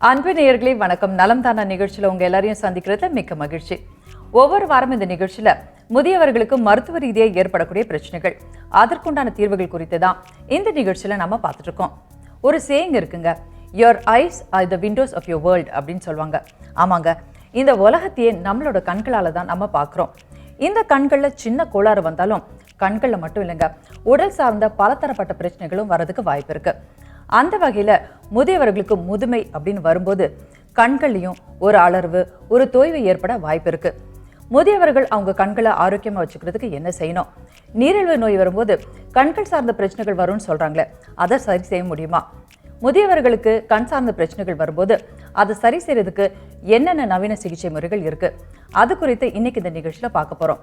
அன்பு நேயர்களே வணக்கம். நலம் தானா நிகழ்ச்சியில் உங்க எல்லாரையும் சந்திக்கிறதுல மிக்க மகிழ்ச்சி. ஒவ்வொரு வாரம் இந்த நிகழ்ச்சியில முதியவர்களுக்கு மருத்துவ ரீதியாக ஏற்படக்கூடிய பிரச்சனைகள், அதற்குண்டான தீர்வுகள் குறித்து தான் இந்த நிகழ்ச்சியில நம்ம பார்த்துட்டு இருக்கோம். ஒரு சேயிங் இருக்குங்க, your eyes are the windows of your world அப்படின்னு சொல்லுவாங்க. ஆமாங்க, இந்த உலகத்தையே நம்மளோட கண்களால தான் நம்ம பார்க்குறோம். இந்த கண்களில் சின்ன கோளாறு வந்தாலும் கண்களில் மட்டும் இல்லைங்க, உடல் சார்ந்த பலதரப்பட்ட பிரச்சனைகளும் வரதுக்கு வாய்ப்பு இருக்கு. அந்த வகையில் முதியவர்களுக்கு முதுமை அப்படின்னு வரும்போது கண்கள்லையும் ஒரு அலர்வு, ஒரு தொய்வு ஏற்பட வாய்ப்பு இருக்கு. முதியவர்கள் அவங்க கண்களை ஆரோக்கியமாக வச்சுக்கிறதுக்கு என்ன செய்யணும்? நீரிழிவு நோய் வரும்போது கண்கள் சார்ந்த பிரச்சனைகள் வரும்னு சொல்றாங்களே, அதை சரி செய்ய முடியுமா? முதியவர்களுக்கு கண் சார்ந்த பிரச்சனைகள் வரும்போது அதை சரி செய்யறதுக்கு என்னென்ன நவீன சிகிச்சை முறைகள் இருக்கு, அது குறித்து இன்னைக்கு இந்த நிகழ்ச்சியில் பார்க்க போறோம்.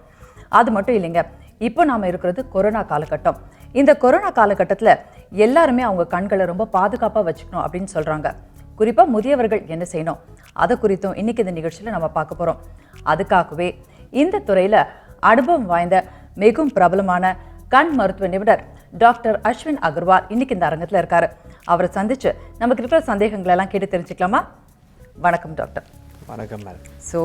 அது மட்டும் இல்லைங்க, இப்போ நாம இருக்கிறது கொரோனா காலகட்டம். இந்த கொரோனா காலகட்டத்தில் எல்லாருமே அவங்க கண்களை ரொம்ப பாதுகாப்பாக வச்சுக்கணும் அப்படின்னு சொல்றாங்க. குறிப்பாக முதியவர்கள் என்ன செய்யணும், அதை குறித்தும் இன்னைக்கு இந்த நிகழ்ச்சியில் நம்ம பார்க்க போறோம். அதுக்காகவே இந்த துறையில் அனுபவம் வாய்ந்த மிகவும் பிரபலமான கண் மருத்துவ நிபுணர் டாக்டர் அஸ்வின் அகர்வால் இன்னைக்கு இந்த அரங்கத்தில் இருக்காரு. அவரை சந்திச்சு நமக்கு இருக்கிற சந்தேகங்கள் எல்லாம் கேட்டு தெரிஞ்சுக்கலாமா? வணக்கம் டாக்டர். வணக்கம் மேடம். ஸோ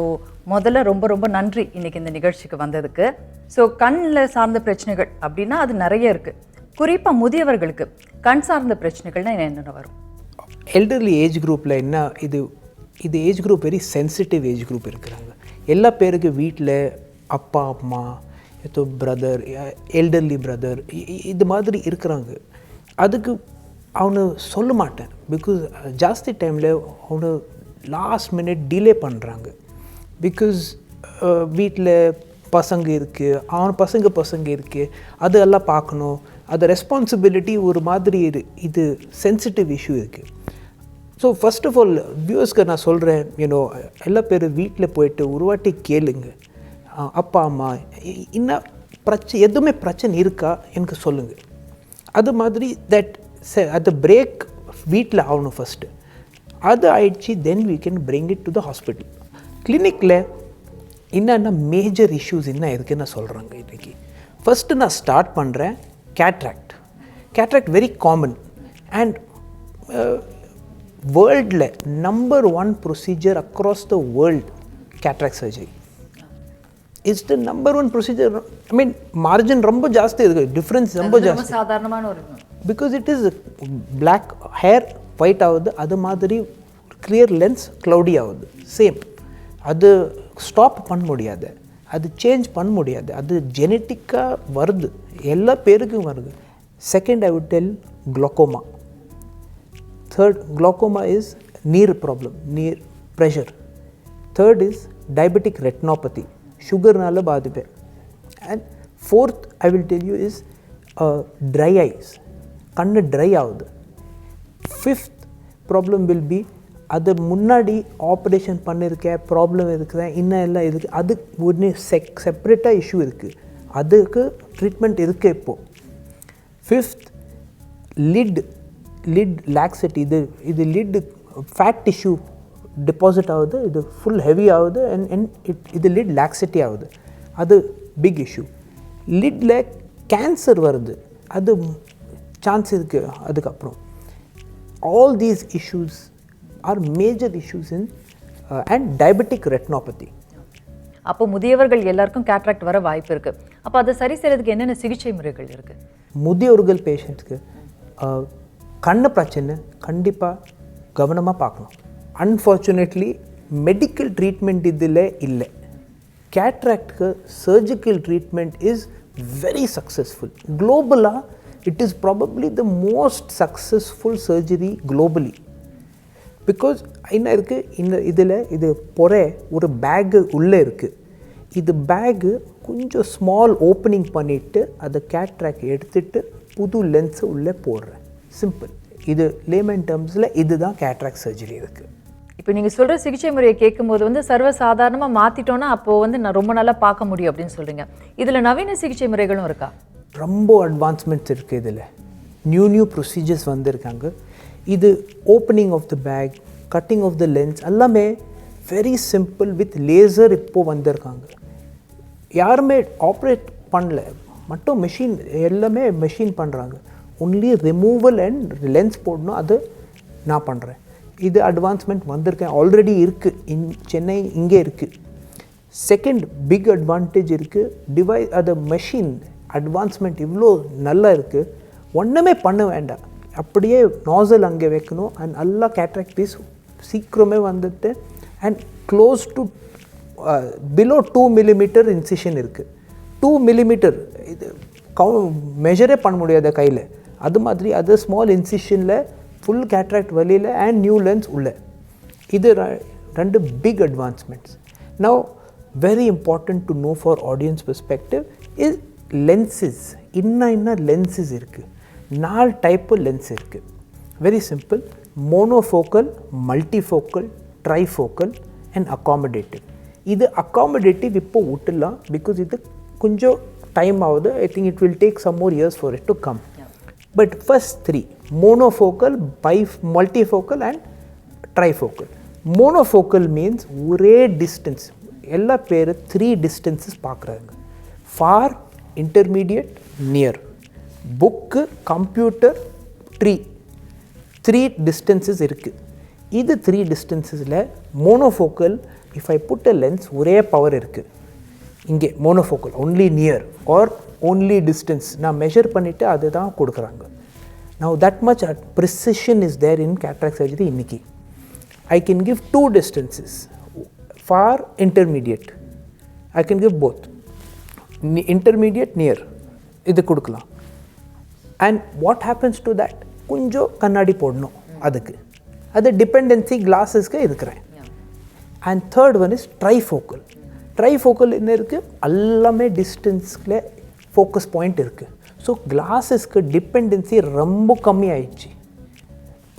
முதல்ல ரொம்ப ரொம்ப நன்றி இன்னைக்கு இந்த நிகழ்ச்சிக்கு வந்ததுக்கு. ஸோ கண்ணில் சார்ந்த பிரச்சனைகள் அப்படின்னா அது நிறைய இருக்குது. குறிப்பாக முதியவர்களுக்கு கண் சார்ந்த பிரச்சனைகள்னா என்னென்ன வரும்? எல்டர்லி ஏஜ் குரூப்பில் என்ன இது age group very sensitive age group இருக்கிறாங்க. எல்லா பேருக்கு வீட்டில் அப்பா அம்மா, பிரதர், எல்டர்லி பிரதர் இது மாதிரி இருக்கிறாங்க. அதுக்கு அவனு சொல்ல மாட்டேன், பிகாஸ் ஜாஸ்தி டைமில் அவனு லாஸ்ட் மினிட் டிலே பண்ணுறாங்க. பிகாஸ் வீட்டில் பசங்க இருக்குது, அவன் பசங்க இருக்குது, அது எல்லாம் பார்க்கணும், அது ரெஸ்பான்சிபிலிட்டி ஒரு மாதிரி இது சென்சிட்டிவ் இஷ்யூ இருக்குது. ஸோ ஃபர்ஸ்ட் ஆஃப் ஆல் வியூவர்ஸ்க்கு நான் சொல்கிறேன், எல்லா பேரும் வீட்டில் போயிட்டு ஒரு வாட்டி கேளுங்க, அப்பா அம்மா இன்னும் எதுவுமே பிரச்சனை இருக்கா எனக்கு சொல்லுங்கள். அது மாதிரி அது பிரேக் வீட்டில் ஆகணும் ஃபஸ்ட்டு. அது ஆயிடுச்சு, தென் we can bring it to the hospital. கிளினிக்கில் என்னென்ன மேஜர் இஷ்யூஸ் என்ன இருக்குன்னு சொல்கிறாங்க இன்றைக்கி. ஃபஸ்ட்டு நான் ஸ்டார்ட் பண்ணுறேன் கேட்ராக்ட் வெரி காமன் அண்ட் வேர்ல்டில் number 1 procedure across the world. Cataract surgery it's the number 1 procedure. I mean margin ரொம்ப ஜாஸ்தி இருக்குது, டிஃப்ரென்ஸ் ரொம்ப ஜாஸ்தி. சாதாரணமான ஒரு because it is black hair white ஆகுது, அது மாதிரி கிளியர் லென்ஸ் க்ளவுடி ஆகுது. சேம் அது ஸ்டாப் பண்ண முடியாது, அது சேஞ்ச் பண்ண முடியாது, அது ஜெனட்டிக்காக வருது, எல்லா பேருக்கும் வருது. Second I would tell glaucoma. Third glaucoma is நீர் ப்ராப்ளம், நீர் pressure. Third is diabetic retinopathy, சுகர்னால பாதிப்பேன். And fourth I will tell you is dry eyes, கண்ணு ட்ரை ஆகுது. ஃபிஃப்த் ப்ராப்ளம் வில் பி, அது முன்னாடி ஆப்ரேஷன் பண்ணியிருக்கேன், ப்ராப்ளம் இருக்குது, இன்னும் எல்லாம் இருக்குது, அது ஒன்று செப்ரேட்டாக இஷ்யூ இருக்குது, அதுக்கு ட்ரீட்மெண்ட் இருக்குது இப்போது. ஃபிஃப்த் லிட் லாக்ஸிட்டி, இது லிட் ஃபேட் டிஷ்யூ டெபாசிட் ஆகுது, இது ஃபுல் ஹெவி ஆகுது, இது லிட் லாக்ஸிட்டி ஆகுது, அது பிக் இஷ்யூ. லிட்டில் கேன்சர் வருது, அது சான்ஸ் இருக்குது. அதுக்கப்புறம் all these issues are major issues in and diabetic retinopathy. அப்போ முதியவர்கள் எல்லாருக்கும் கேட்ராக்ட் வர வாய்ப்பு இருக்குது. அப்போ அதை சரி செய்யறதுக்கு என்னென்ன சிகிச்சை முறைகள் இருக்குது? முதியவர்கள் பேஷண்ட்ஸ்க்கு கண்ணு பிரச்சனை கண்டிப்பாக கவனமாக பார்க்கணும். அன்ஃபார்ச்சுனேட்லி மெடிக்கல் ட்ரீட்மெண்ட் இதில் இல்லை. கேட்ராக்டுக்கு surgical treatment is very successful. குளோபலாக it is probably the most successful surgery globally. Because என்ன இருக்குது, இந்த இதில் இது ஒரு பேக்கு உள்ளே இருக்குது. இது பேக்கு கொஞ்சம் ஸ்மால் ஓப்பனிங் பண்ணிவிட்டு அதை கேட்ராக்ட் எடுத்துகிட்டு புது லென்ஸை உள்ளே போடுறேன். சிம்பிள். இது லேமன் டேர்ம்ஸில் இதுதான் கேட்ராக்ட் சர்ஜரி இருக்குது. இப்போ நீங்கள் சொல்கிற சிகிச்சை முறையை கேட்கும்போது சர்வசாதாரணமாக மாற்றிட்டோன்னா அப்போது நான் ரொம்ப நல்லா பார்க்க முடியும் அப்படின்னு சொல்கிறீங்க. இதில் நவீன சிகிச்சை முறைகளும் இருக்கா? ரொம்ப அட்வான்ஸ்மெண்ட்ஸ் இருக்குது. இதில் நியூ ப்ரொசீஜர்ஸ் வந்திருக்காங்க. இது opening of the bag, cutting of the lens எல்லாமே வெரி சிம்பிள் வித் லேசர் இப்போது வந்திருக்காங்க. யாருமே ஆப்ரேட் பண்ணல, மட்டும் மெஷின், எல்லாமே மெஷின் பண்ணுறாங்க. ஒன்லி ரிமூவல் அண்ட் லென்ஸ் போடணும், அது நான் பண்ணுறேன். இது அட்வான்ஸ்மெண்ட் வந்திருக்கேன், ஆல்ரெடி இருக்குது, சென்னை இங்கே இருக்குது. செகண்ட் பிக் அட்வான்டேஜ் இருக்குது, அது மெஷின் அட்வான்ஸ்மெண்ட் இவ்வளோ நல்லா இருக்குது, ஒன்றுமே பண்ண வேண்டாம், அப்படியே நாசல் அங்கே வைக்கணும் அண்ட் நல்லா கேட்ராக்ட் பீஸ் சீக்கிரமே வந்துட்டு and close to below 2 millimeter incision இருக்குது. 2 millimeter இது மெஷரே பண்ண முடியாத கையில், அது மாதிரி அது ஸ்மால் இன்சிஷனில் ஃபுல் கேட்ராக்ட் வழியில் அண்ட் நியூ லென்ஸ் உள்ள. இது ரெண்டு big advancements. Now very important to know for audience perspective is lenses. இன்ன லென்சஸ் இருக்குது, 4 டைப்பு லென்ஸ் இருக்குது. Very simple, monofocal, multifocal, trifocal and accommodative. இது அக்காமடேட்டிவ் இப்போ விட்டுலாம், பிகாஸ் இது கொஞ்சம் டைம் ஆகுது. I think it will take some more years for it to come. But first 3 monofocal, multifocal and trifocal. Monofocal means ஒரே distance, எல்லா பேர் 3 distances பார்க்குறாங்க, far, intermediate, near. Book, computer, tree, 3 distances இருக்குது. இது 3 டிஸ்டன்சஸில் monofocal, if I put a lens ஒரே power இருக்குது. இங்கே monofocal only near or only distance நான் மெஷர் பண்ணிவிட்டு அதுதான் கொடுக்குறாங்க. Now that much precision is there in cataract surgery இன்னைக்கு. I can give 2 distances, far, intermediate. I can give both, intermediate, near. இது கொடுக்கலாம். And what happens to that? கொஞ்சம் கண்ணாடி போடணும் அதுக்கு, அது டிபெண்டன்சி கிளாஸஸ்க்கு இருக்கிறேன். And third one is trifocal. Trifocal என்ன இருக்குது, எல்லாமே டிஸ்டன்ஸில் ஃபோக்கஸ் பாயிண்ட் இருக்குது. ஸோ கிளாஸஸ்க்கு டிபெண்டன்சி ரொம்ப கம்மி ஆயிடுச்சு.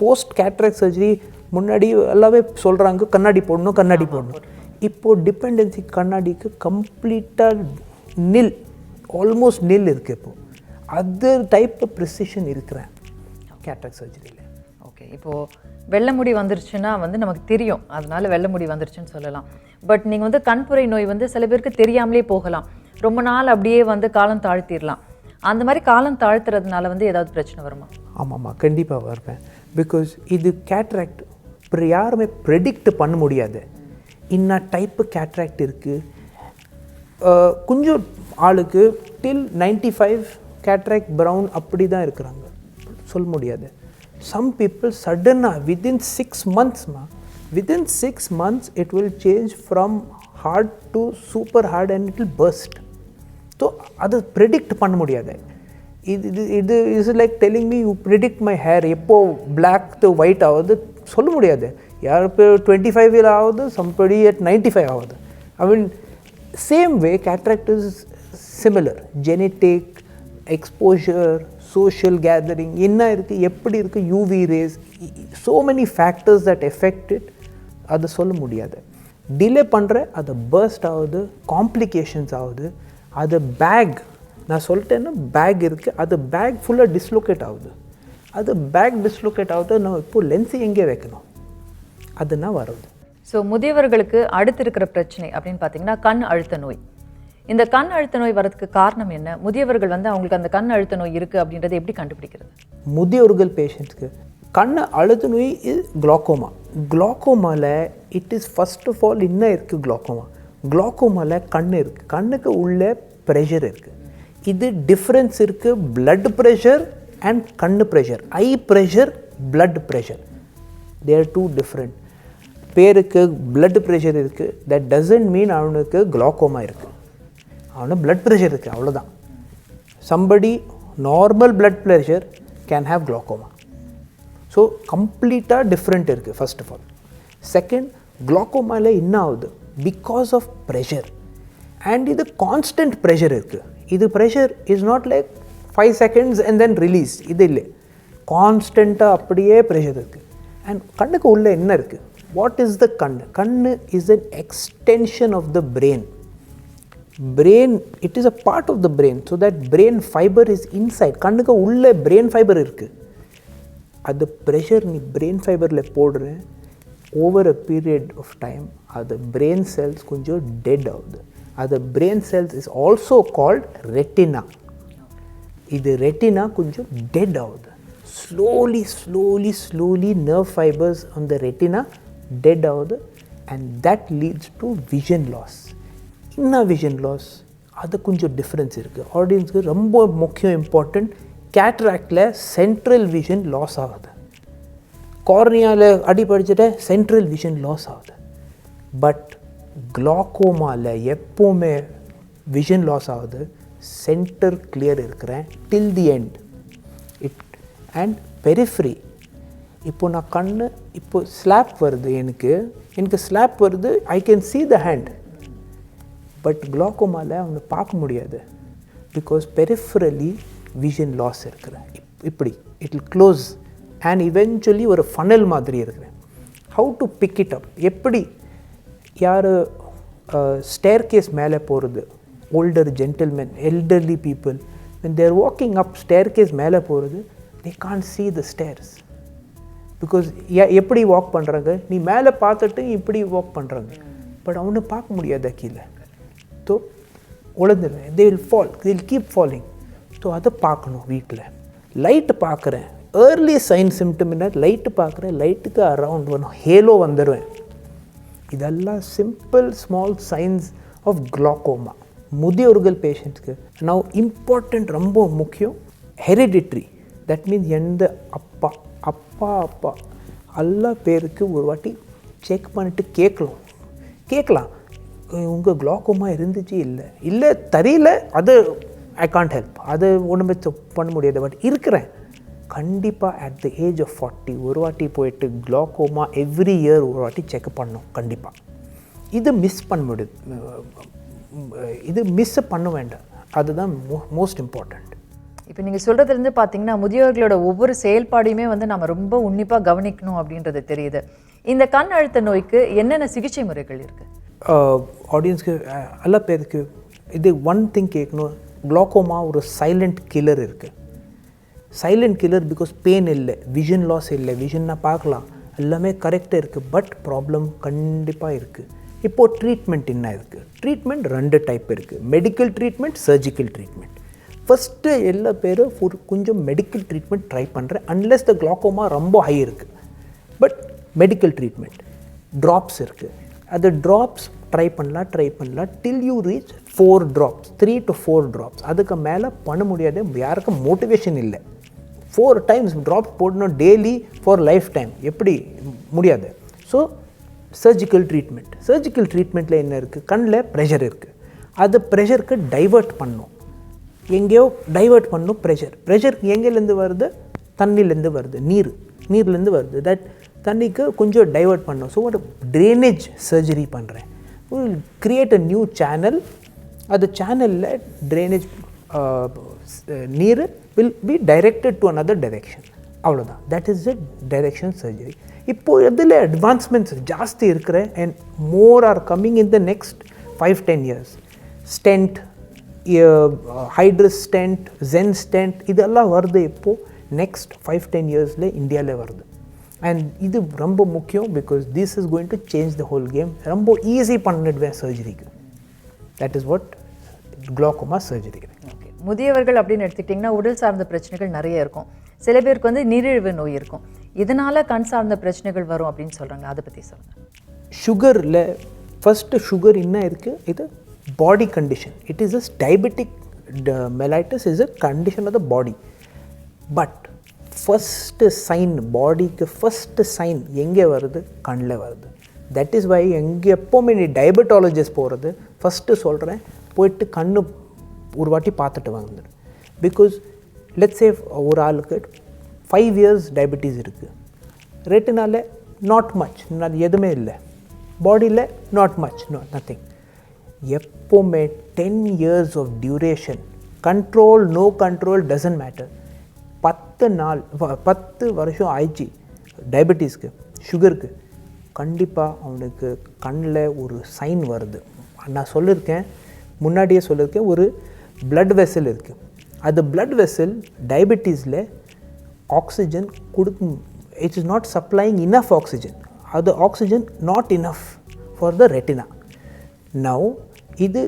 போஸ்ட் கேட்ராக்ட் சர்ஜரி முன்னாடி எல்லாமே சொல்கிறாங்க கண்ணாடி போடணும். இப்போது டிபெண்டன்சி கண்ணாடிக்கு கம்ப்ளீட்டாக நில், ஆல்மோஸ்ட் நில் இருக்குது. இப்போது அது டைப் ப்ரிசிஷன் இருக்கிறேன் கேட்ராக்ட் சர்ஜரியில். ஓகே, இப்போது வெள்ளை முடி வந்துருச்சுன்னா நமக்கு தெரியும், அதனால வெள்ளை முடி வந்துருச்சுன்னு சொல்லலாம். பட் நீங்கள் கண்புரை நோய் சில பேருக்கு தெரியாமலே போகலாம், ரொம்ப நாள் அப்படியே காலம் தாழ்த்திடலாம். அந்த மாதிரி காலம் தாழ்த்துறதுனால ஏதாவது பிரச்சனை வருமா? ஆமாம்மா, கண்டிப்பாக வருவேன். பிகாஸ் இது கேட்ராக்ட் யாருமே ப்ரெடிக்ட் பண்ண முடியாது. இன்ன டைப்பு கேட்ராக்ட் இருக்குது. கொஞ்சம் ஆளுக்கு டில் 95 கேட்ராக்ட் ப்ரௌன் அப்படி தான் இருக்கிறாங்க, சொல்ல முடியாது. Some people suddenly within 6 months, within 6 months it will change from hard to super hard and it will burst. So அது predict பண்ண முடியாது. இது is like telling me you predict my hair எப்போ black to white ஆகுது சொல்ல முடியாது. யார் இப்போ 25 ஆகுது, somebody at 95 ஆகுது. I mean same way cataract is similar, genetic, exposure, social gathering, என்ன இருக்குது, எப்படி இருக்குது, UV rays, so many factors that affect it, அது சொல்ல முடியாது. டிலே பண்ணுற அது பர்ஸ்ட் ஆகுது, காம்ப்ளிகேஷன்ஸ் ஆகுது. அது பேக், நான் சொல்லிட்டேன்னா பேக் இருக்குது, அது பேக் ஃபுல்லாக டிஸ்லோகேட் ஆகுது. அது பேக் டிஸ்லோகேட் ஆகுது, நான் இப்போது லென்ஸு எங்கே வைக்கணும், அதுனா வருது. ஸோ முதியவர்களுக்கு அடுத்து இருக்கிற பிரச்சனை அப்படின்னு பார்த்தீங்கன்னா கண் அழுத்த நோய். இந்த கண் அழுத்த நோய் வரதுக்கு காரணம் என்ன? முதியவர்கள் அவங்களுக்கு அந்த கண் அழுத்த நோய் இருக்குது அப்படின்றத எப்படி கண்டுபிடிக்கிறது? முதியவர்கள் பேஷண்ட்ஸ்க்கு கண் அழுத்த நோய் இஸ் குளோக்கோமா. குளோக்கோமாவில் it is first of all என்ன இருக்குது, குளோக்கோமாவில் கண் இருக்குது, கண்ணுக்கு உள்ள ப்ரெஷர் இருக்குது. இது டிஃப்ரென்ஸ் இருக்குது, பிளட் ப்ரெஷர் அண்ட் கண் ப்ரெஷர், ஐ ப்ரெஷர், பிளட் ப்ரெஷர், தேர் 2 டிஃப்ரெண்ட். பேருக்கு பிளட் ப்ரெஷர் இருக்குது, தட் டசன்ட் மீன் அவனுக்கு குளோக்கோமா இருக்குது. அவனுக்கு பிளட் ப்ரெஷர் இருக்குது, அவ்வளோதான். Somebody normal blood pressure can have glaucoma. So கம்ப்ளீட்டாக டிஃப்ரெண்ட் இருக்குது ஃபர்ஸ்ட் ஆஃப் ஆல். செகண்ட், குளோக்கோமாவில் என்ன ஆகுது, பிகாஸ் ஆஃப் ப்ரெஷர். அண்ட் இது கான்ஸ்டன்ட் ப்ரெஷர் இருக்குது. இது pressure is not like 5 seconds and then release, இது இல்லை, கான்ஸ்டண்ட்டாக அப்படியே ப்ரெஷர் இருக்குது. அண்ட் கண்ணுக்கு உள்ளே என்ன இருக்குது, வாட் இஸ் த கண் is an extension of the brain. Brain, it is a part of the brain, so that brain fiber is inside. கண்ணுக்கு உள்ளே brain fiber இருக்குது. அது ப்ரெஷர் நீ brain fiberல போடுற over a period of time அது brain cells கொஞ்சம் dead ஆகுது. அது brain cells is also called retina. இது ரெட்டினா கொஞ்சம் டெட் ஆகுது. slowly nerve fibers on the retina dead ஆகுது, and that leads to vision loss. என்ன vision loss? அது கொஞ்சம் டிஃப்ரென்ஸ் இருக்குது. ஆடியன்ஸுக்கு ரொம்ப முக்கியம் இம்பார்ட்டண்ட். கேட்ராக்டில் சென்ட்ரல் விஷன் லாஸ் ஆகுது, கார்னியாவில் அடிபடிச்சுட்டு சென்ட்ரல் விஷன் லாஸ் ஆகுது. பட் கிளாக்கோமாவில் எப்போவுமே விஷன் லாஸ் ஆகுது, சென்டர் கிளியர் இருக்கிறேன் டில் தி எண்ட். அண்ட் பெரிஃப்ரி, இப்போ நான் கண்ணு இப்போ ஸ்லாப் வருது, எனக்கு ஸ்லாப் வருது, I can see the hand. But கிளாக்கோமாவில் அவனை பார்க்க முடியாது, பிகாஸ் பெரிஃபரலி விஷன் லாஸ் இருக்கிறேன். இப்படி it will close and eventually ஒரு ஃபனல் மாதிரி இருக்கிறேன். How to pick it up? எப்படி யார் ஸ்டேர் கேஸ் மேலே போகிறது, older gentlemen, elderly people, when they are walking up staircase மேலே போகிறது, they can't see the stairs. Because எப்படி வாக் பண்ணுறாங்க, நீ மேலே பார்த்துட்டு இப்படி வாக் பண்ணுறாங்க, பட் அவனை பார்க்க முடியாத கீழே. ஸோ உழந்துடுவேன், they will fall, they will keep falling. So அதை பார்க்கணும். வீட்டில் லைட்டு பார்க்குறேன், ஏர்லி சைன் சிம்டம்னா லைட்டு பார்க்குறேன், லைட்டுக்கு அரவுண்ட் வரும், ஹேலோ வந்துடுவேன். இதெல்லாம் simple small signs of glaucoma. முதியோர்கள் பேஷண்ட்ஸ்க்கு நான் இம்பார்ட்டண்ட் ரொம்ப முக்கியம் ஹெரிடிட்ரி. தட் மீன்ஸ் எந்த அப்பா எல்லா பேருக்கு ஒரு வாட்டி செக் பண்ணிட்டு கேட்கலாம் உங்கள் கிளாக்கோமா இருந்துச்சு இல்லை தெரியல, அது ஐ கான்ட் ஹெல்ப், அது ஒன்றுமே பண்ண முடியாது. பட் இருக்கிறேன் கண்டிப்பாக அட் த ஏஜ் ஆஃப் 40 ஒரு வாட்டி போயிட்டு கிளாக்கோமா எவ்ரி இயர் ஒரு வாட்டி செக் பண்ணணும் கண்டிப்பாக. இது மிஸ் பண்ண முடியுது, இது மிஸ் பண்ண வேண்டாம், அதுதான் மோஸ்ட் இம்பார்ட்டண்ட். இப்போ நீங்கள் சொல்கிறதுலேருந்து பார்த்தீங்கன்னா முதியோர்களோட ஒவ்வொரு செயல்பாடையுமே வந்து நம்ம ரொம்ப உன்னிப்பாக கவனிக்கணும் அப்படின்றது தெரியுது. இந்த கண் அழுத்த நோய்க்கு என்னென்ன சிகிச்சை முறைகள் இருக்குது? ஆடியன்ஸ்க்கு எல்லா பேருக்கு இது ஒன் திங் கேட்கணும், கிளாக்கோமா ஒரு சைலண்ட் கில்லர் இருக்குது. சைலண்ட் கில்லர் பிகாஸ் பெயின் இல்லை, விஷன் லாஸ் இல்லை, விஷன்னா பார்க்கலாம், எல்லாமே கரெக்டாக இருக்குது. பட் ப்ராப்ளம் கண்டிப்பாக இருக்குது. இப்போது ட்ரீட்மெண்ட் என்ன இருக்குது? ட்ரீட்மெண்ட் 2 டைப் இருக்குது, medical treatment, surgical treatment. First எல்லா பேரும் கொஞ்சம் மெடிக்கல் ட்ரீட்மெண்ட் ட்ரை பண்ணுறேன், அன்லெஸ் த கிளாக்கோமா ரொம்ப ஹை இருக்குது. பட் மெடிக்கல் ட்ரீட்மெண்ட் ட்ராப்ஸ் இருக்குது, அது ட்ராப்ஸ் ட்ரை பண்ணலாம் டில் you reach 4 drops, 3 to 4 drops. அதுக்கு மேலே பண்ண முடியாது, யாருக்கும் மோட்டிவேஷன் இல்லை. 4 times ட்ராப்ஸ் போடணும் டெய்லி ஃபார் லைஃப் டைம், எப்படி முடியாது. ஸோ சர்ஜிக்கல் ட்ரீட்மெண்ட்டில் என்ன இருக்குது, கண்ணில் ப்ரெஷர் இருக்குது, அது ப்ரெஷருக்கு டைவர்ட் பண்ணணும், எங்கேயோ டைவர்ட் பண்ணணும். ப்ரெஷர் எங்கேருந்து வருது, தண்ணிலேருந்து வருது, நீர்லேருந்து வருது. தட் தண்ணிக்கு கொஞ்சம் டைவர்ட் பண்ணணும். ஸோ ஒரு ட்ரைனேஜ் சர்ஜரி பண்ணுறேன், கிரியேட் அ நியூ சேனல், அது சேனலில் ட்ரைனேஜ் நீர் will be directed to another direction. அவ்வளோதான், that is the direction surgery. இப்போது இதில் அட்வான்ஸ்மெண்ட்ஸ் ஜாஸ்தி இருக்கிற and more are coming in the next 5-10 years. Stent, Hydrus stent, Xen stent, இதெல்லாம் வருது இப்போது நெக்ஸ்ட் 5-10 yearsல இந்தியாவில் வருது. அண்ட் இது ரொம்ப முக்கியம், because this is going to change the whole game. ரொம்ப ஈஸி பண்ணிடுவேன் சர்ஜரிக்கு. That is what glaucoma surgery. Okay, முதியவர்கள் அப்படின்னு எடுத்துக்கிட்டிங்கன்னா உடல் சார்ந்த பிரச்சனைகள் நிறைய இருக்கும். சில பேருக்கு வந்து நீரிழிவு நோய் இருக்கும், இதனால் கண் சார்ந்த பிரச்சனைகள் வரும் அப்படின்னு சொல்கிறாங்க, அதை பற்றி சொல்லுங்கள். சுகரில் ஃபஸ்ட்டு சுகர் என்ன இருக்குது, இது body condition. It is a diabetic mellitus is a condition of the body. But first sign, bodyக்கு first sign எங்கே வருது, கண்ணில் வருது. That is why எங்கே எப்போவுமே நீ டயபெட்டாலஜிஸ்ட் போகிறது ஃபஸ்ட்டு சொல்கிறேன், போயிட்டு கண்ணு ஒரு வாட்டி பார்த்துட்டு வந்துடு. பிகாஸ் லெட்ஸ் சே ஒரு ஆளுக்கு 5 years டயபெட்டிஸ் இருக்குது, ரெட்டினால நாட் மச், எதுவுமே இல்லை, பாடியில் நாட் மச், நத்திங். எப்போவுமே 10 years of duration, control no control doesn't matter. 10 வருஷம் ஆயிடுச்சு டயபெட்டிஸ்க்கு, சுகருக்கு, கண்டிப்பாக அவனுக்கு கண்ணில் ஒரு சைன் வருது. நான் சொல்லியிருக்கேன், முன்னாடியே சொல்லியிருக்கேன், ஒரு பிளட் வெசல் இருக்குது, அது பிளட் வெசல் டயபெட்டிஸில் ஆக்சிஜன் கொடுக்கும், it is not supplying enough oxygen, அது oxygen not enough for the retina. Now இது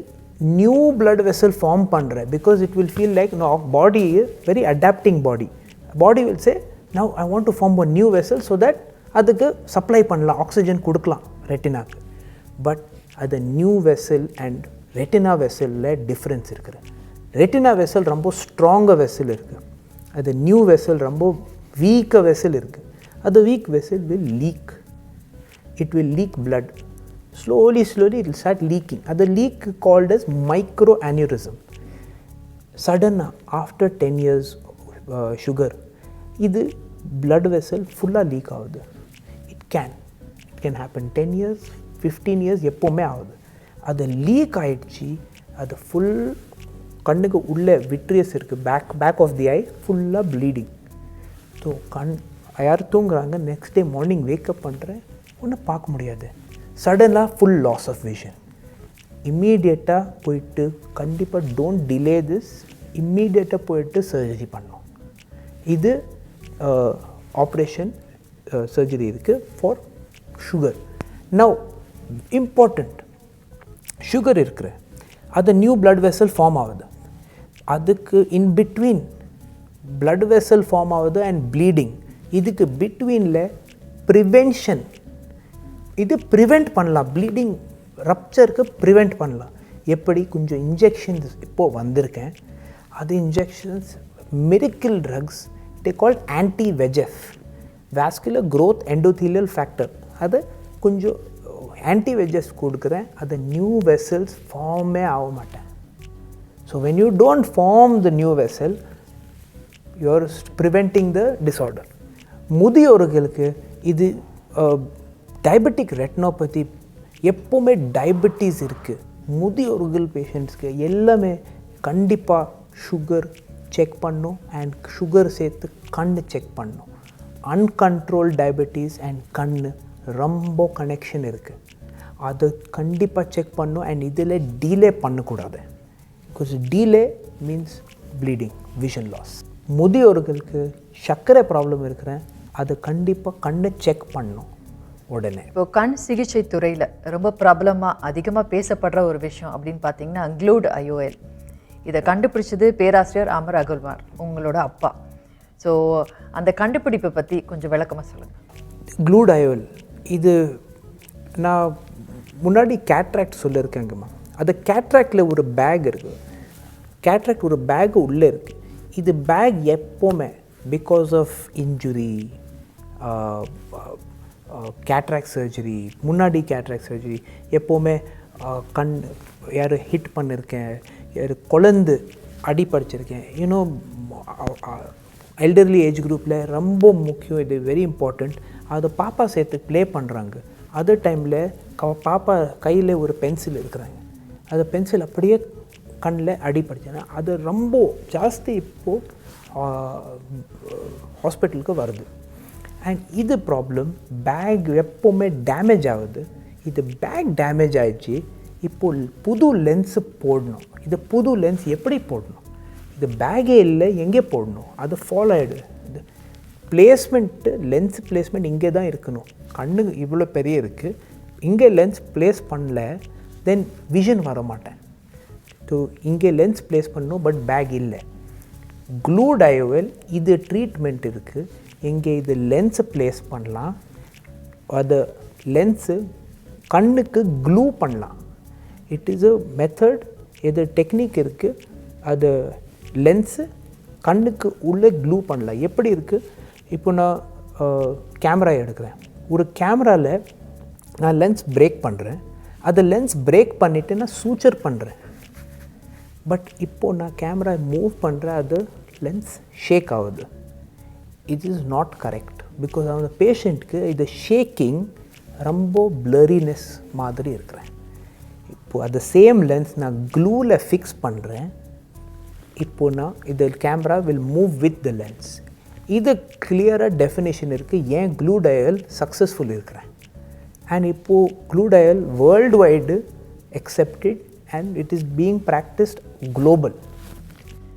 நியூ blood vessel ஃபார்ம் பண்ணுற, because it will feel like body very adapting body will say now I want to form a new vessel so that அதுக்கு supply பண்ணலாம், oxygen கொடுக்கலாம் ரெட்டினாக்கு. But அது new vessel and retina வெசலில் difference இருக்குது. Retina vessel ரொம்ப ஸ்ட்ராங்காக vessel இருக்குது, அது நியூ வெசல் ரொம்ப வீக்காக வெசல் இருக்குது. அது weak vessel will leak, it will leak blood. Slowly it will start leaking. The leak called as microaneurysm. Sudden after 10 years sugar, this blood vessel full leak ஆகுது. It can happen 10 years, 15 years எப்போவுமே ஆகுது. அது league ஆயிடுச்சு, அது full கண்ணுக்கு உள்ளே vitreous இருக்குது, back of the ஐ ஃபுல்லாக ப்ளீடிங். ஸோ யார் தூங்குறாங்க, நெக்ஸ்ட் டே மார்னிங் வேக்கப் பண்ணுறேன், ஒன்றும் பார்க்க முடியாது. சடனாக ஃபுல் லாஸ் ஆஃப் விஷன். இம்மீடியட்டாக போயிட்டு கண்டிப்பாக டோன்ட் டிலே திஸ், இம்மீடியட்டாக போயிட்டு சர்ஜரி பண்ணோம். இது ஆப்ரேஷன் சர்ஜரி இருக்குது for sugar. Now important, sugar இருக்கிற அது நியூ பிளட் வெசல் ஃபார்ம் ஆகுது, அதுக்கு in between blood vessel form ஆகுது அண்ட் ப்ளீடிங், இதுக்கு பிட்வீனில் ப்ரிவென்ஷன், இது ப்ரிவெண்ட் பண்ணலாம், ப்ளீடிங் ரப்சருக்கு ப்ரிவெண்ட் பண்ணலாம். எப்படி? கொஞ்சம் இன்ஜெக்ஷன்ஸ் இப்போது வந்திருக்கேன், அது injections miracle drugs, they called anti VEGF, vascular growth endothelial factor. அது கொஞ்சம் ஆன்டி-VEGF கொடுக்குறேன், அது நியூ வெசல்ஸ் ஃபார்மே ஆக மாட்டேன். So when you don't form the new vessel, you are preventing the disorder. முதியோர்களுக்கு இது டயபெட்டிக் ரெட்டினோபதி, எப்போவுமே டயபெட்டிஸ் இருக்குது முதியோர்கள் பேஷண்ட்ஸ்க்கு எல்லாமே கண்டிப்பாக சுகர் செக் பண்ணும் அண்ட் சுகர் சேர்த்து கண் செக் பண்ணும். அன்கண்ட்ரோல் டயபெட்டிஸ் அண்ட் கண் ரொம்ப கனெக்ஷன் இருக்குது, அது கண்டிப்பாக செக் பண்ணும். அண்ட் இதில் டீலே பண்ணக்கூடாது, because delay means bleeding, vision loss. முதியோர்களுக்கு சர்க்கரை ப்ராப்ளம் இருக்கிறேன், அது கண்டிப்பாக கண்ணை செக் பண்ணும் உடனே. இப்போ கண் சிகிச்சை துறையில் ரொம்ப பிரபலமாக அதிகமாக பேசப்படுற ஒரு விஷயம் அப்படின்னு பார்த்தீங்கன்னா க்ளூட் IOL. இதை கண்டுபிடிச்சது பேராசிரியர் அமர் அகர்வால், உங்களோட அப்பா. ஸோ அந்த கண்டுபிடிப்பை பற்றி கொஞ்சம் விளக்கமாக சொல்லுங்கள். க்ளூட் IOL இது நான் முன்னாடி கேட்ராக்ட் சொல்லியிருக்கேங்கம்மா. அது கேட்ராக்டில் ஒரு பேக் இருக்குது, கேட்ராக்ட் ஒரு பேக் உள்ளே இருக்குது. இது பேக் எப்போவுமே because of injury, cataract surgery, முன்னாடி கேட்ராக்ட் சர்ஜரி, எப்போவுமே கண் யார் ஹிட் பண்ணியிருக்கேன், யார் குழந்து அடிப்படிச்சிருக்கேன், யூனோ எல்டர்லி ஏஜ் குரூப்பில் ரொம்ப முக்கியம், இது வெரி இம்பார்ட்டண்ட். அதை பாப்பா சேர்த்து ப்ளே பண்ணுறாங்க. அதர் டைமில் பாப்பா கையில் ஒரு பென்சில் இருக்கிறாங்க, அது பென்சில் அப்படியே கண்ணில் அடிப்படிச்சேன்னா அது ரொம்ப ஜாஸ்தி இப்போது ஹாஸ்பிட்டலுக்கு வருது. அண்ட் இது ப்ராப்ளம், பேக் எப்போவுமே டேமேஜ் ஆகுது. இது பேக் டேமேஜ் ஆகிடுச்சு, இப்போது புது லென்ஸு போடணும். இது புது லென்ஸ் எப்படி போடணும்? இது பேக்கே இல்லை, எங்கே போடணும்? அது ஃபாலோ ஆகிடுது. இது பிளேஸ்மெண்ட்டு, லென்ஸ் பிளேஸ்மெண்ட் இங்கே தான் இருக்கணும். கண்ணு இவ்வளோ பெரிய இருக்குது, இங்கே லென்ஸ் ப்ளேஸ் பண்ணல தென் விஷன் வர மாட்டேன். ஸோ இங்கே லென்ஸ் ப்ளேஸ் பண்ணணும், பட் பேக் இல்லை. க்ளூட் IOL இது ட்ரீட்மெண்ட் இருக்குது. இங்கே இது லென்ஸை ப்ளேஸ் பண்ணலாம், அது லென்ஸு கண்ணுக்கு க்ளூ பண்ணலாம். இட் இஸ் அ மெத்தட், இது டெக்னிக் இருக்குது. அது லென்ஸு கண்ணுக்கு உள்ளே க்ளூ பண்ணலாம். எப்படி இருக்குது? இப்போ நான் கேமரா எடுக்கிறேன், ஒரு கேமராவில் நான் லென்ஸ் பிரேக் பண்ணுறேன், அது லென்ஸ் பிரேக் பண்ணிவிட்டு நான் சூச்சர் பண்ணுறேன். பட் இப்போது நான் கேமரா மூவ் பண்ணுறேன், அது லென்ஸ் ஷேக் ஆகுது. It is not correct, because அந்த பேஷண்ட்க்கு இது ஷேக்கிங் ரொம்ப பிளரினஸ் மாதிரி இருக்கிறேன். இப்போது அது சேம் லென்ஸ் நான் க்ளூவில் ஃபிக்ஸ் பண்ணுறேன். இப்போது நான் இது camera will move with the lens. இது கிளியராக டெஃபினேஷன் இருக்குது ஏன் க்ளூட் IOL சக்ஸஸ்ஃபுல் இருக்கிறேன். அண்ட் இப்போது glute IOL world wide accepted and it is being practiced global.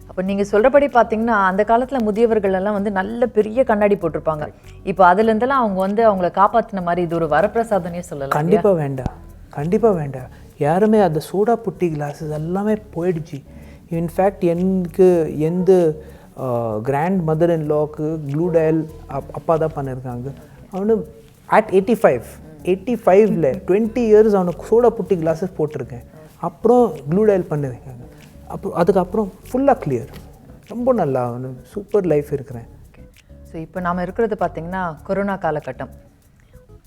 அப்போ நீங்கள் சொல்கிறபடி பார்த்தீங்கன்னா அந்த காலத்தில் முதியவர்கள் எல்லாம் வந்து நல்ல பெரிய கண்ணாடி போட்டிருப்பாங்க. இப்போ அதுலேருந்தெல்லாம் அவங்க வந்து அவங்கள காப்பாற்றின மாதிரி இது ஒரு வரப்பிரசாதனே சொல்லலாம். கண்டிப்பாக வேண்டாம், கண்டிப்பாக வேண்டாம். யாருமே அந்த சோடா புட்டி கிளாஸஸ் எல்லாமே போயிடுச்சு. இன்ஃபேக்ட் எனக்கு எந்த கிராண்ட் மதர் இன் லாக்கு க்ளூடயல் அப்பா தான் பண்ணியிருக்காங்க. அவனு அட் 85ல் 20 இயர்ஸ் அவனுக்கு சோடா புட்டி கிளாஸஸ் போட்டிருக்கேன். அப்புறம் க்ளூடயல் பண்ணியிருக்காங்க. அப்புறம் அதுக்கப்புறம் ஃபுல்லாக கிளியர். ரொம்ப நல்லா அவனு சூப்பர் லைஃப் இருக்கிறேன். ஸோ இப்போ நாம் இருக்கிறது பார்த்திங்கன்னா கொரோனா காலகட்டம்.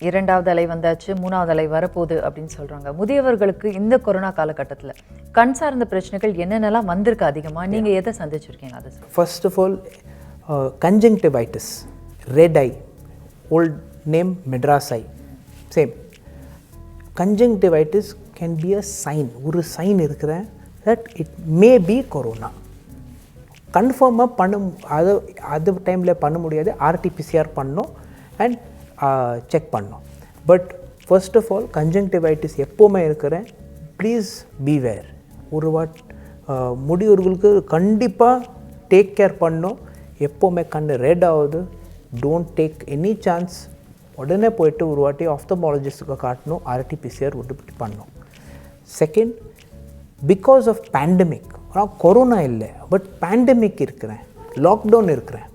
2வது அலை வந்தாச்சு, 3வது அலை வரப்போகுது அப்படின்னு சொல்கிறாங்க. முதியவர்களுக்கு இந்த கொரோனா காலகட்டத்தில் கண் சார்ந்த பிரச்சனைகள் என்னென்னலாம் வந்திருக்கு அதிகமாக? நீங்கள் எதை சந்திச்சிருக்கீங்க அதை? First of all conjunctivitis, red eye, old name Madras eye, same. conjunctivitis can be a sign, ஒரு சைன் இருக்கிறேன் that it may be corona. கன்ஃபார்மாக அது டைமில் பண்ண முடியாது. RT-PCR பண்ணோம் அண்ட் செக் பண்ணோம். But first of all conjunctivitis எப்போவுமே இருக்கிறேன், ப்ளீஸ் பீவேர். ஒரு முடியவர்களுக்கு கண்டிப்பாக டேக் கேர் பண்ணோம். எப்போவுமே கண் ரெட் ஆகுது, டோன்ட் டேக் எனி சான்ஸ். உடனே போய்ட்டு ஒரு வாட்டி ஆஃப்தமாலஜிஸ்ட்டுக்கு காட்டணும், RT-PCR விட்டு பண்ணோம். செகண்ட், பிகாஸ் ஆஃப் பேண்டமிக், ஆனால் கொரோனா இல்லை பட் பேண்டமிக் இருக்கிறேன், லாக்டவுன் இருக்கிறேன்.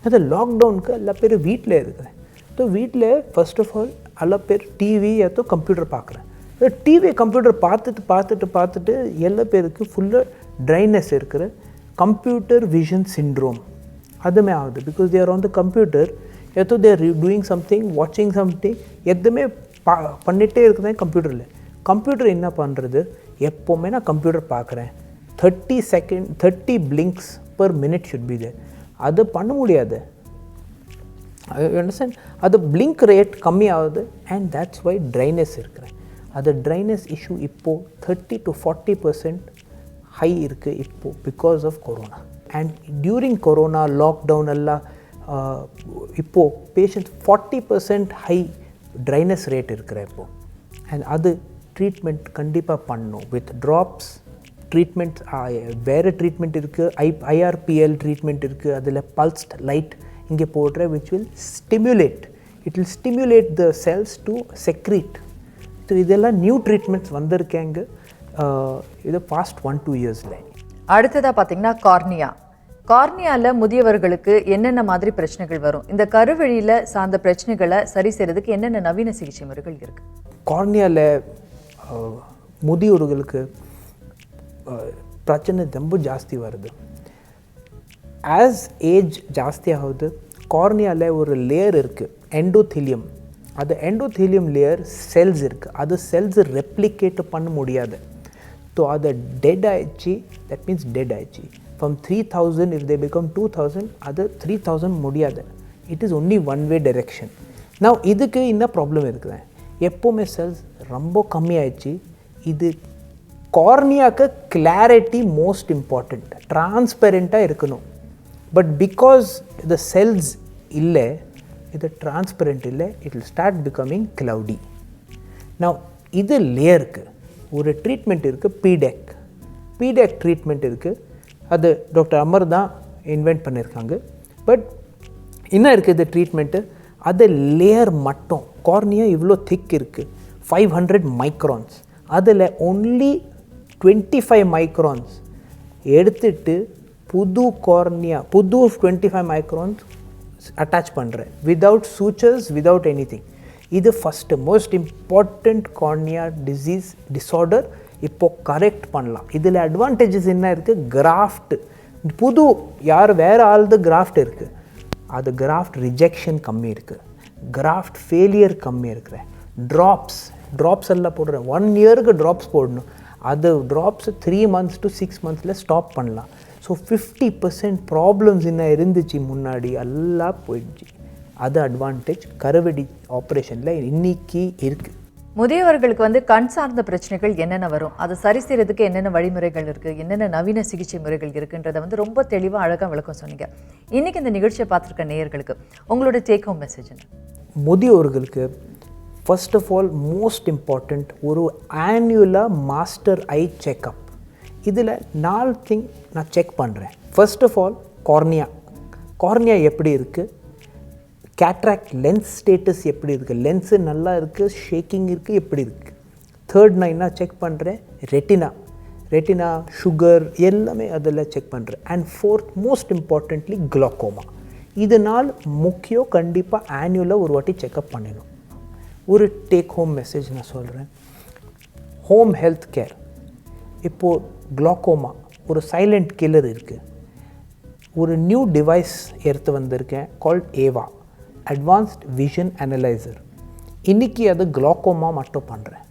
அது லாக்டவுனுக்கு எல்லா பேரும் வீட்டில் இருக்கிறேன். ஸோ வீட்டில் ஃபர்ஸ்ட் ஆஃப் ஆல் எல்லா பேர் டிவி ஏதோ கம்ப்யூட்டர் பார்க்குறேன். டிவி கம்ப்யூட்டர் பார்த்துட்டு எல்லா பேருக்கு ஃபுல்லாக ட்ரைனஸ் இருக்கிற கம்ப்யூட்டர் விஷன் சிண்ட்ரோம் அதுமே ஆகுது. Because they're on the computer, ஏதோ தேர் டூயிங் சம்திங், வாட்சிங் சம்திங், எதுவுமே பண்ணிகிட்டே இருக்கிறேன் கம்ப்யூட்டரில். கம்ப்யூட்டர் என்ன பண்ணுறது, எப்போவுமே நான் கம்ப்யூட்டர் பார்க்குறேன். 30 blinks per minute should be there. அது பண்ண முடியாது. அண்டர்ஸ்டாண்ட்? அது பிளிங்க் ரேட் கம்மி ஆகுது அண்ட் தேட்ஸ் வை ட்ரைனஸ் இருக்கிறேன். அது ட்ரைனஸ் இஷ்யூ இப்போது 30 to 40% ஹை இருக்குது இப்போது because of corona. And during corona lockdown எல்லாம் இப்போது பேஷண்ட் 40% ஹை ட்ரைனஸ் ரேட் இருக்கிற இப்போது. அண்ட் அது ட்ரீட்மெண்ட் கண்டிப்பாக பண்ணணும் வித் ட்ராப்ஸ். ட்ரீட்மெண்ட் வேறு ட்ரீட்மெண்ட் இருக்குது, IRPL ட்ரீட்மெண்ட் இருக்குது. அதில் பல்ஸ்ட் லைட் இங்கே போடுற which will stimulate the cells to secrete. So இதெல்லாம் நியூ ட்ரீட்மெண்ட்ஸ் வந்திருக்கேங்க இது பாஸ்ட் 1-2 இயர்ஸில். அடுத்ததாக பார்த்தீங்கன்னா கார்னியாவில் முதியவர்களுக்கு என்னென்ன மாதிரி பிரச்சனைகள் வரும்? இந்த கருவழியில் சார்ந்த பிரச்சனைகளை சரி செய்கிறதுக்கு என்னென்ன நவீன சிகிச்சை முறைகள் இருக்குது? கார்னியாவில் முதியோர்களுக்கு பிரச்சனை ரொம்ப ஜாஸ்தி வருது. ஆஸ் ஏஜ் ஜாஸ்தி ஆகுது, கார்னியாவில் ஒரு லேயர் இருக்குது, எண்டோதீலியம். அது எண்டோதீலியம் லேயர் செல்ஸ் இருக்குது. அது செல்ஸ் ரெப்ளிகேட் பண்ண முடியாது. ஸோ அது டெட் ஆயிடுச்சு. தட் மீன்ஸ் டெட் ஆயிடுச்சு. ஃப்ரம் 3000 இஃப் தே பிகம் 2000, அது 3000 முடியாது. It is only one way direction. நான் இதுக்கு என்ன ப்ராப்ளம் இருக்குது, எப்போவுமே செல்ஸ் ரொம்ப கம்மியாயிடுச்சு. இது கார்னியாவுக்கு கிளாரிட்டி மோஸ்ட் இம்பார்ட்டண்ட், டிரான்ஸ்பெரண்ட்டாக இருக்கணும். பட் பிகாஸ் த செல்ஸ் இல்லை, இது டிரான்ஸ்பெரண்ட் இல்லை, it will start becoming cloudy. நான் இது லேயருக்கு ஒரு ட்ரீட்மெண்ட் இருக்குது, PDAC ட்ரீட்மெண்ட் இருக்குது. அது டாக்டர் அமர் தான் இன்வென்ட் பண்ணியிருக்காங்க. பட் என்ன இருக்குது இது ட்ரீட்மெண்ட்டு, அது லேயர் மட்டும். கார்னியா இவ்வளோ திக் இருக்குது, 500 மைக்ரான்ஸ். அதில் ஒன்லி 25 மைக்ரான்ஸ் எடுத்துட்டு புது கார்னியா, புது 25 மைக்ரான்ஸ் அட்டாச் பண்ணுறேன், without sutures, without any thing. இது first most important cornea disorder இப்போது கரெக்ட் பண்ணலாம். இதில் அட்வான்டேஜஸ் என்ன இருக்குது, கிராஃப்ட் புது வேறு ஆள்து கிராஃப்ட் இருக்குது, அது கிராஃப்ட் ரிஜெக்ஷன் கம்மி இருக்குது, கிராஃப்ட் ஃபெயிலியர் கம்மி இருக்கிற. ட்ராப்ஸ் எல்லாம் போடுறேன், 1 இயருக்கு ட்ராப்ஸ் போடணும். அது drops 3 months to 6 months stop பண்ணலாம். ஸோ 50% ப்ராப்ளம்ஸ் என்ன இருந்துச்சு முன்னாடி எல்லாம் போயிடுச்சு. அது அட்வான்டேஜ் கருவடி ஆப்ரேஷனில் இன்னைக்கு இருக்குது. முதியவர்களுக்கு கண் சார்ந்த பிரச்சனைகள் என்னென்ன வரும், அதை சரி செய்கிறதுக்கு என்னென்ன வழிமுறைகள் இருக்குது, என்னென்ன நவீன சிகிச்சை முறைகள் இருக்குன்றதை ரொம்ப தெளிவாக அழகாக விளக்கம் சொன்னீங்க. இன்றைக்கி இந்த நிகழ்ச்சியை பார்த்துருக்க நேயர்களுக்கு உங்களோட டேக் ஹோம் மெசேஜ் என்ன? முதியோர்களுக்கு first of all most important ஒரு ஆன்யுவலாக மாஸ்டர் ஐ செக்அப். இதில் 4 திங் நான் செக் பண்ணுறேன். ஃபர்ஸ்ட் ஆஃப் ஆல் கார்னியா எப்படி இருக்குது, கேட்ராக்ட் லென்ஸ் ஸ்டேட்டஸ் எப்படி இருக்குது, லென்ஸு நல்லா இருக்குது, ஷேக்கிங் இருக்குது, எப்படி இருக்குது. தேர்ட் நான் என்ன செக் பண்ணுறேன், ரெட்டினா, சுகர் எல்லாமே அதில் செக் பண்ணுறேன். And fourth most importantly glaucoma. இதனால் முக்கியம் கண்டிப்பாக ஆனுவலாக ஒரு வாட்டி செக்கப் பண்ணணும். ஒரு டேக் ஹோம் மெசேஜ் நான் சொல்கிறேன். Home health care. இப்போது குளோக்கோமா ஒரு சைலண்ட் கில்லர் இருக்குது. ஒரு நியூ டிவைஸ் எடுத்து வந்திருக்கேன் கால்ட் ஏவா, அட்வான்ஸ்ட் விஷன் அனலைசர். இன்றைக்கி அது குளோக்கோமா மட்டும் பண்ணுறேன்.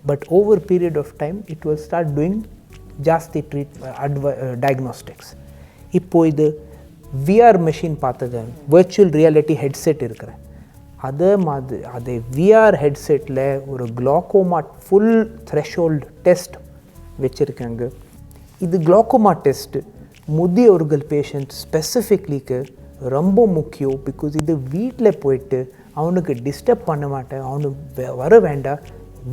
But over period of time it will start doing ஜாஸ்தி டயக்னோஸ்டிக்ஸ். இப்போது இது விஆர் மெஷின் பார்த்தது, வர்ச்சுவல் ரியாலிட்டி ஹெட்செட் இருக்கிறேன். அதே விஆர் ஹெட்செட்டில் ஒரு குளோக்கோமா ஃபுல் த்ரெஷோல்டு டெஸ்ட் வச்சுருக்காங்க. இது குளோக்கோமா டெஸ்ட்டு முதியோர்கள் பேஷண்ட் ஸ்பெசிஃபிக்லிக்கு ரொம்ப முக்கியம். பிகாஸ் இது வீட்டில் போயிட்டு அவனுக்கு டிஸ்டர்ப் பண்ண மாட்டேன், அவனுக்கு வர வேண்டாம்.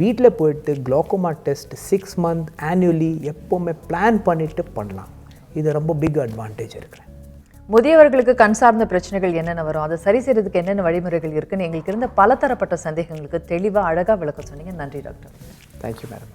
வீட்டில் போயிட்டு குளோக்கோமா டெஸ்ட் 6 months ஆனுவலி எப்போவுமே பிளான் பண்ணிவிட்டு பண்ணலாம். இது ரொம்ப பிக் அட்வான்டேஜ் இருக்கிறேன். முதியவர்களுக்கு கண் சார்ந்த பிரச்சனைகள் என்னென்ன வரும், அதை சரி செய்யறதுக்கு என்னென்ன வழிமுறைகள் இருக்குன்னு எங்களுக்கு இருந்த பல தரப்பட்ட சந்தேகங்களுக்கு தெளிவாக அழகாக விளக்க சொன்னீங்க. நன்றி டாக்டர். Thank you madam.